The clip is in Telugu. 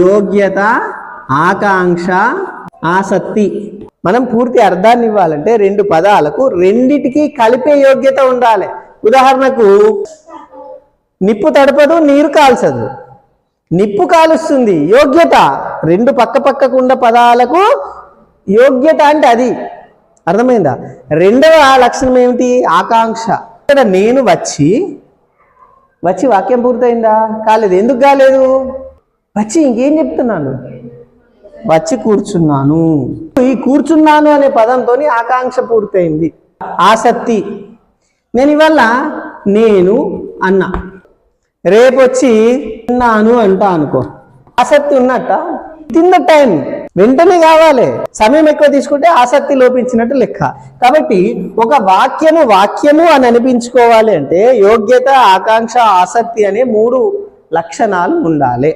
యోగ్యత, ఆకాంక్ష, ఆసక్తి. మనం పూర్తి అర్థాన్ని ఇవ్వాలంటే రెండు పదాలకు రెండిటికి కలిపే యోగ్యత ఉండాలి. ఉదాహరణకు నిప్పు తడపదు, నీరు కాల్చదు. నిప్పు కాలుస్తుంది, యోగ్యత. రెండు పక్క పక్కకుండా పదాలకు యోగ్యత అంటే అది. అర్థమైందా? రెండవ లక్షణం ఏమిటి? ఆకాంక్ష. ఇక్కడ నేను వచ్చి వాక్యం పూర్తయిందా? కాలేదు. ఎందుకు కాలేదు? వచ్చి ఇంకేం చెప్తున్నాను? వచ్చి కూర్చున్నాను. ఈ కూర్చున్నాను అనే పదంతో ఆకాంక్ష పూర్తయింది. ఆసక్తి. నేను ఇవాళ నేను అన్నా, రేపు వచ్చి తిన్నాను అంటా అనుకో, ఆసక్తి ఉన్నట్ట? తిన్న టైం వెంటనే కావాలి. సమయం ఎక్కువ తీసుకుంటే ఆసక్తి లోపించినట్టు లెక్క. కాబట్టి ఒక వాక్యము అని అనిపించుకోవాలి అంటే యోగ్యత, ఆకాంక్ష, ఆసక్తి అనే 3 లక్షణాలు ఉండాలి.